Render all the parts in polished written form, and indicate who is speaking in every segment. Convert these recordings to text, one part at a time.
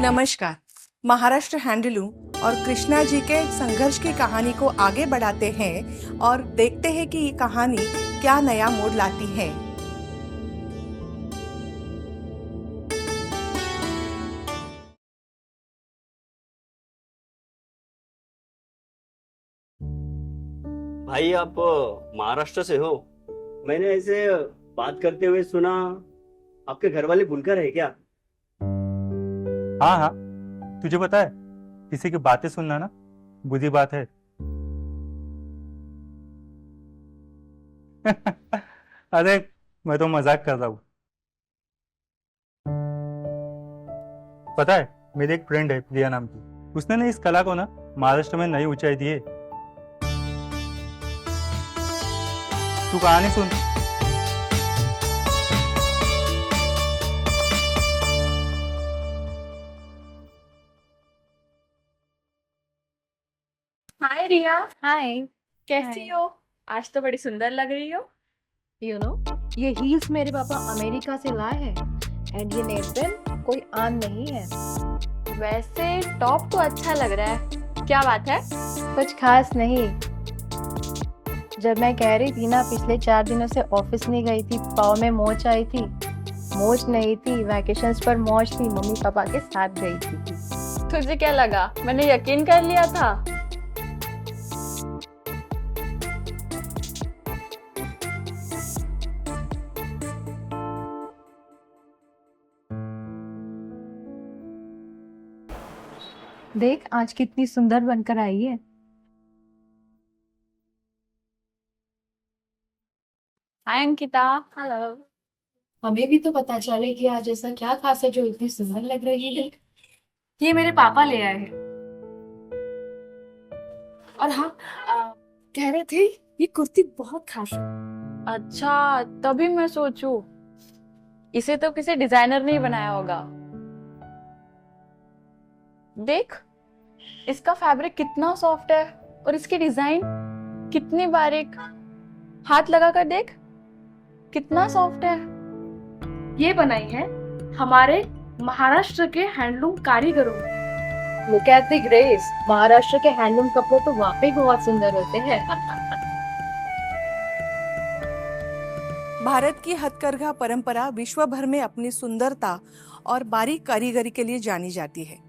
Speaker 1: नमस्कार। महाराष्ट्र हैंडलूम और कृष्णा जी के संघर्ष की कहानी को आगे बढ़ाते हैं और देखते हैं कि ये कहानी क्या नया मोड़ लाती है।
Speaker 2: भाई आप महाराष्ट्र से हो? मैंने ऐसे बात करते हुए सुना आपके घर वाले बुनकर है क्या?
Speaker 3: हाँ हाँ, तुझे पता है किसी की बातें सुनना ना बुरी बात है। अरे मैं तो मजाक कर रहा हूँ। पता है मेरी एक फ्रेंड है प्रिया नाम की, उसने ना इस कला को ना महाराष्ट्र में नई ऊंचाई दी है। तू कहानी सुन।
Speaker 4: हाय रिया।
Speaker 5: हाय।
Speaker 4: कैसी
Speaker 5: हाय।
Speaker 4: हो? आज तो बड़ी सुंदर लग रही हो।
Speaker 5: ये हील्स मेरे पापा अमेरिका से लाए हैं एंड ये नेल पेन कोई आम नहीं है।
Speaker 4: वैसे टॉप तो अच्छा लग रहा है, क्या बात है?
Speaker 5: कुछ खास नहीं। जब मैं कह रही थी ना पिछले 4 दिनों से ऑफिस नहीं गई थी, पाँव में मोच आई थी। मोच नहीं थी, वैकेशंस पर मौज थी, मम्मी पापा के साथ गई थी।
Speaker 4: तुझे क्या लगा मैंने यकीन कर लिया था?
Speaker 5: देख आज कितनी सुंदर बनकर आई है।
Speaker 4: हाय अंकिता। हेलो।
Speaker 5: हमें भी तो पता चले कि आज ऐसा क्या खास है जो इतनी सुंदर लग रही है। ये मेरे पापा ले आए हैं। और हाँ, कह रहे थे ये कुर्ती बहुत खास है।
Speaker 4: अच्छा, तभी मैं सोचूं इसे तो किसी डिजाइनर ने ही बनाया होगा। देख, इसका फैब्रिक कितना सॉफ्ट है और इसकी डिजाइन कितनी बारीक। हाथ लगा कर देख, कितना सॉफ्ट है।
Speaker 6: ये बनाई है हमारे महाराष्ट्र के हैंडलूम कारीगरों ने।
Speaker 5: Look at the grace. Maharashtra के हैंडलूम कपड़े तो वाकई बहुत सुंदर होते हैं।
Speaker 1: भारत की हथकरघा परंपरा विश्व भर में अपनी सुंदरता और बारीक कारीगरी के लिए जानी जाती है।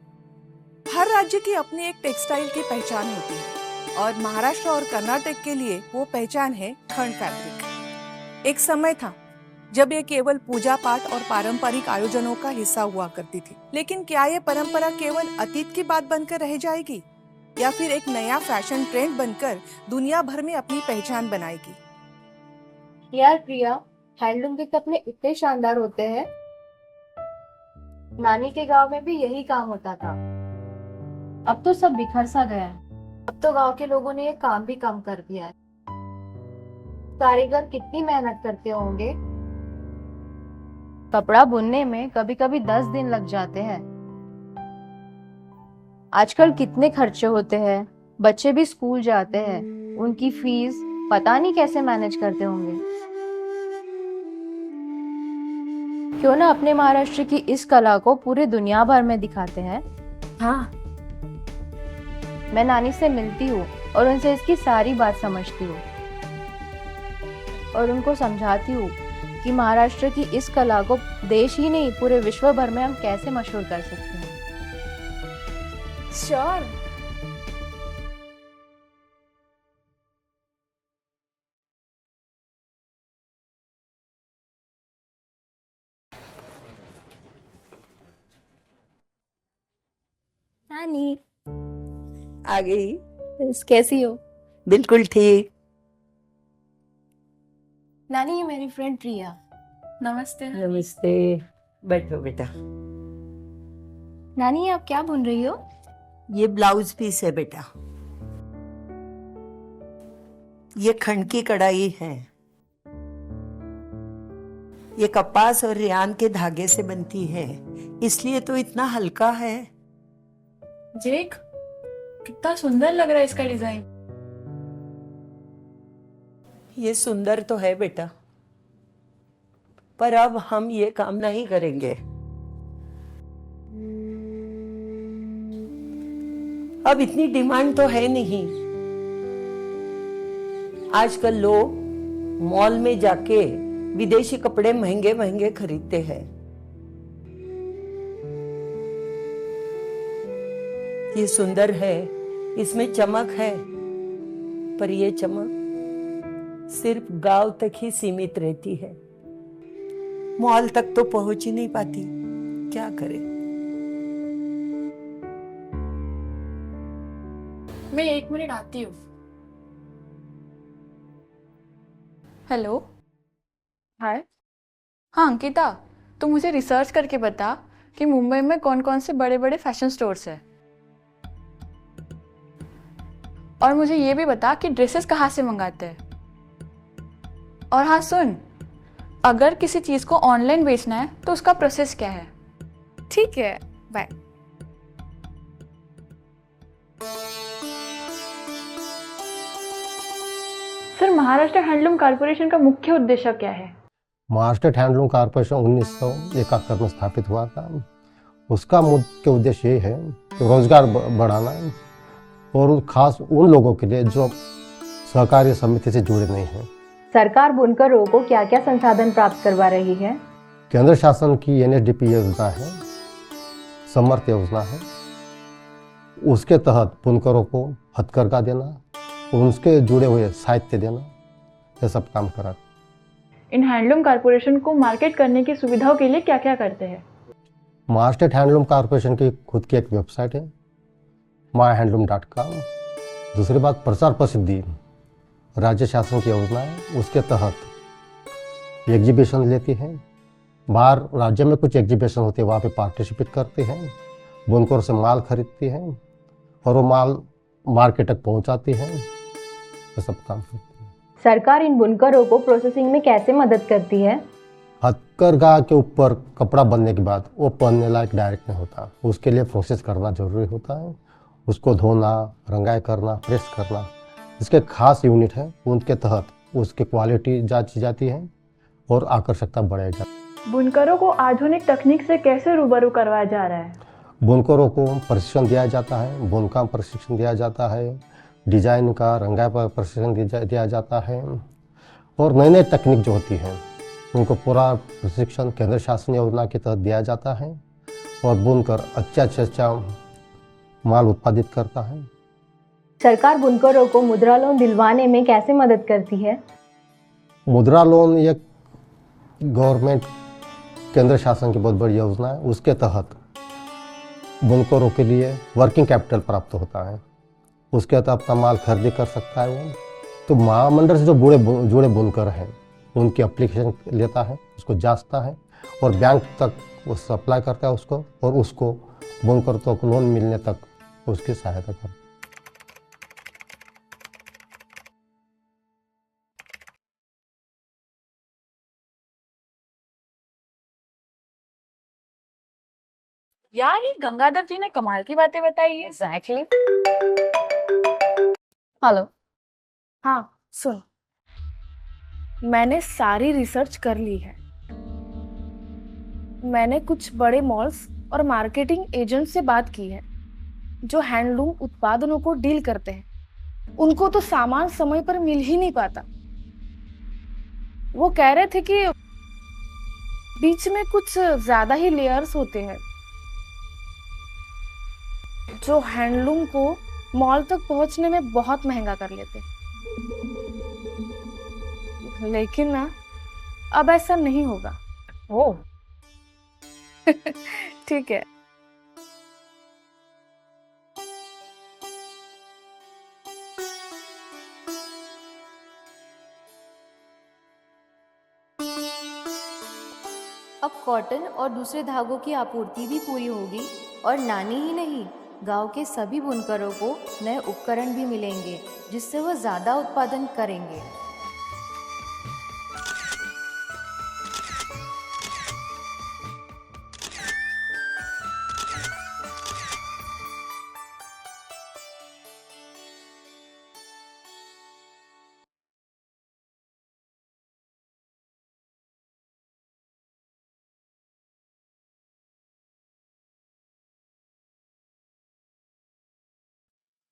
Speaker 1: हर राज्य की अपनी एक टेक्सटाइल की पहचान होती है और महाराष्ट्र और कर्नाटक के लिए वो पहचान है खंड फैब्रिक। एक समय था जब ये केवल पूजा पाठ और पारंपरिक आयोजनों का हिस्सा हुआ करती थी, लेकिन क्या ये परंपरा केवल अतीत की बात बनकर रह जाएगी या फिर एक नया फैशन ट्रेंड बनकर दुनिया भर में अपनी पहचान बनाएगी?
Speaker 5: यार प्रिया, हैंडलूम के कपड़े इतने शानदार होते हैं। नानी के गांव में भी यही काम होता था। अब तो सब बिखर सा गया है। अब तो गांव के लोगों ने ये काम भी कम कर दिया है। कारीगर कितनी मेहनत करते होंगे। कपड़ा बुनने में कभी कभी 10 दिन लग जाते हैं। आजकल कितने खर्चे होते हैं। बच्चे भी स्कूल जाते हैं, उनकी फीस पता नहीं कैसे मैनेज करते होंगे। क्यों ना अपने महाराष्ट्र की इस कला को पूरे दुनिया भर में दिखाते हैं।
Speaker 6: हाँ,
Speaker 5: मैं नानी से मिलती हूँ और उनसे इसकी सारी बात समझती हूँ और उनको समझाती हूँ कि महाराष्ट्र की इस कला को देश ही नहीं पूरे विश्व भर में हम कैसे मशहूर कर सकते हैं।
Speaker 6: श्योर।
Speaker 5: नानी
Speaker 7: आ गई।
Speaker 5: कैसी हो?
Speaker 7: बिल्कुल ठीक।
Speaker 5: नानी ये मेरी फ्रेंड प्रिया।
Speaker 4: नमस्ते।
Speaker 7: नमस्ते, बैठो बेटा।
Speaker 5: नानी आप क्या बुन रही हो?
Speaker 7: ये ब्लाउज पीस है बेटा। ये खंड की कढ़ाई है। ये कपास और रेयान के धागे से बनती है, इसलिए तो इतना हल्का है।
Speaker 4: देख, कितना सुंदर लग रहा है इसका डिजाइन।
Speaker 7: ये सुंदर तो है बेटा, पर अब हम ये काम नहीं करेंगे। अब इतनी डिमांड तो है नहीं। आजकल लोग मॉल में जाके विदेशी कपड़े महंगे महंगे खरीदते हैं। ये सुंदर है, इसमें चमक है, पर ये चमक सिर्फ गांव तक ही सीमित रहती है, मॉल तक तो पहुंच ही नहीं पाती। क्या करें?
Speaker 4: मैं 1 मिनट आती हूँ। हेलो। हाय। हाँ अंकिता, तू मुझे रिसर्च करके बता कि मुंबई में कौन कौन से बड़े बड़े फैशन स्टोर्स हैं, और मुझे ये भी बता कि ड्रेसेस कहाँ से मंगाते हैं। और हाँ सुन, अगर किसी चीज़ को ऑनलाइन बेचना है तो उसका प्रोसेस क्या है।
Speaker 6: ठीक है, bye.
Speaker 4: Sir, Maharashtra handloom corporation का मुख्य उद्देश्य क्या है?
Speaker 8: महाराष्ट्र हैंडलूम कॉर्पोरेशन 1971 में स्थापित हुआ था। उसका मुख्य उद्देश्य ये है कि रोजगार बढ़ाना, और खास उन लोगों के लिए जो सहकारी समिति से जुड़े नहीं हैं।
Speaker 5: सरकार बुनकरों को क्या क्या संसाधन प्राप्त करवा रही है?
Speaker 8: केंद्र शासन की NSDP योजना है, समर्थ योजना है, उसके तहत बुनकरों को हथकरघा देना, उनके जुड़े हुए साहित्य देना, ये सब काम करा।
Speaker 4: इन हैंडलूम कॉर्पोरेशन को मार्केट करने की सुविधाओं के लिए क्या क्या करते हैं?
Speaker 8: महाराष्ट्र हैंडलूम कॉर्पोरेशन की खुद की एक वेबसाइट है, myhandloom.com। दूसरी बात, प्रचार प्रसिद्धि राज्य शासन की योजना है, उसके तहत एग्जीबिशन लेती है, बाहर राज्य में कुछ एग्जीबिशन होते हैं, वहाँ पे पार्टिसिपेट करते हैं, बुनकरों से माल खरीदती हैं और वो माल मार्केट तक पहुँचाती हैं, ये सब काम करती है।
Speaker 5: सरकार इन बुनकरों को प्रोसेसिंग में कैसे मदद करती है?
Speaker 8: हथकरघा के ऊपर कपड़ा बनने के बाद वो पहनने लायक डायरेक्ट नहीं होता, उसके लिए प्रोसेस करना जरूरी होता है। उसको धोना, रंगाई करना, प्रेस करना, इसके खास यूनिट है, उनके तहत उसकी क्वालिटी जांची जाती है और आकर्षकता बढ़ाई जाती है।
Speaker 4: बुनकरों को आधुनिक तकनीक से कैसे रूबरू करवाया जा रहा है?
Speaker 8: बुनकरों को प्रशिक्षण दिया जाता है, बुनकाम प्रशिक्षण दिया जाता है, डिजाइन का, रंगाई पर प्रशिक्षण दिया जाता है, और नई नई तकनीक जो होती है उनको पूरा प्रशिक्षण केंद्र शासन योजना के तहत दिया जाता है, और बुनकर अच्छा माल उत्पादित करता है।
Speaker 5: सरकार बुनकरों को मुद्रा लोन दिलवाने में कैसे मदद करती है?
Speaker 8: मुद्रा लोन एक गवर्नमेंट केंद्र शासन की बहुत बड़ी योजना है, उसके तहत बुनकरों के लिए वर्किंग कैपिटल प्राप्त होता है, उसके तहत अपना माल खरीदी कर सकता है वो। तो महामंडल से जो जुड़े बुनकर हैं उनकी एप्लीकेशन लेता है, उसको जांचता है और बैंक तक वो सप्लाई करता है उसको, और उसको बुनकर तक लोन मिलने तक उसकी सहायता करता है।
Speaker 4: यार, ये गंगाधर जी ने कमाल की बातें बताई है।
Speaker 5: एग्जैक्टली। हेलो।
Speaker 6: हाँ सुन, मैंने सारी रिसर्च कर ली है। मैंने कुछ बड़े मॉल्स और मार्केटिंग एजेंट से बात की है जो हैंडलूम उत्पादनों को डील करते हैं। उनको तो सामान समय पर मिल ही नहीं पाता। वो कह रहे थे कि बीच में कुछ ज्यादा ही लेयर्स होते हैं जो हैंडलूम को मॉल तक पहुंचने में बहुत महंगा कर लेते। लेकिन ना, अब ऐसा नहीं होगा।
Speaker 5: ओह।
Speaker 6: ठीक है।
Speaker 9: अब कॉटन और दूसरे धागों की आपूर्ति भी पूरी होगी, और नानी ही नहीं, गांव के सभी बुनकरों को नए उपकरण भी मिलेंगे जिससे वह ज्यादा उत्पादन करेंगे।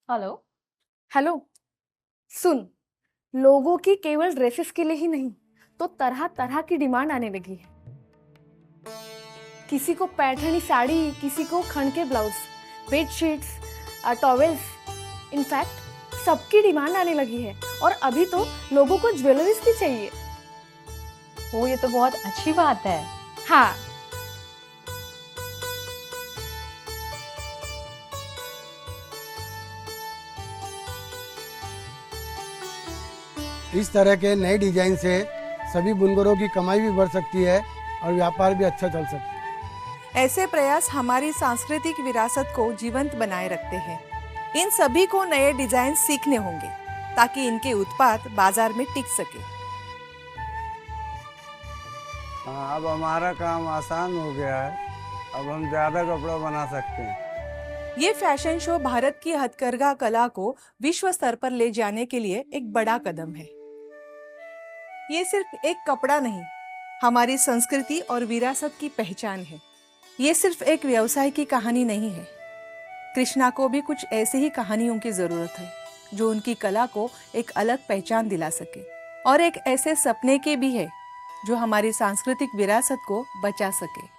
Speaker 4: हेलो।
Speaker 6: हेलो, सुन, लोगों की केवल ड्रेसेस के लिए ही नहीं तो तरह तरह की डिमांड आने लगी है। किसी को पैठनी साड़ी, किसी को खन के ब्लाउज, बेडशीट्स, टॉवेल्स, इनफैक्ट सबकी डिमांड आने लगी है। और अभी तो लोगों को ज्वेलरीज भी चाहिए।
Speaker 5: ओ, ये तो बहुत अच्छी बात है।
Speaker 6: हाँ,
Speaker 10: इस तरह के नए डिजाइन से सभी बुनकरों की कमाई भी बढ़ सकती है और व्यापार भी अच्छा चल सकता है।
Speaker 1: ऐसे प्रयास हमारी सांस्कृतिक विरासत को जीवंत बनाए रखते हैं। इन सभी को नए डिजाइन सीखने होंगे ताकि इनके उत्पाद बाजार में टिक सके।
Speaker 11: हाँ, अब हमारा काम आसान हो गया है। अब हम ज्यादा कपड़ा बना सकते हैं।
Speaker 1: ये फैशन शो भारत की हथकरघा कला को विश्व स्तर पर ले जाने के लिए एक बड़ा कदम है। ये सिर्फ एक कपड़ा नहीं, हमारी संस्कृति और विरासत की पहचान है। ये सिर्फ एक व्यवसाय की कहानी नहीं है। कृष्णा को भी कुछ ऐसे ही कहानियों की जरूरत है जो उनकी कला को एक अलग पहचान दिला सके, और एक ऐसे सपने के भी है जो हमारी सांस्कृतिक विरासत को बचा सके।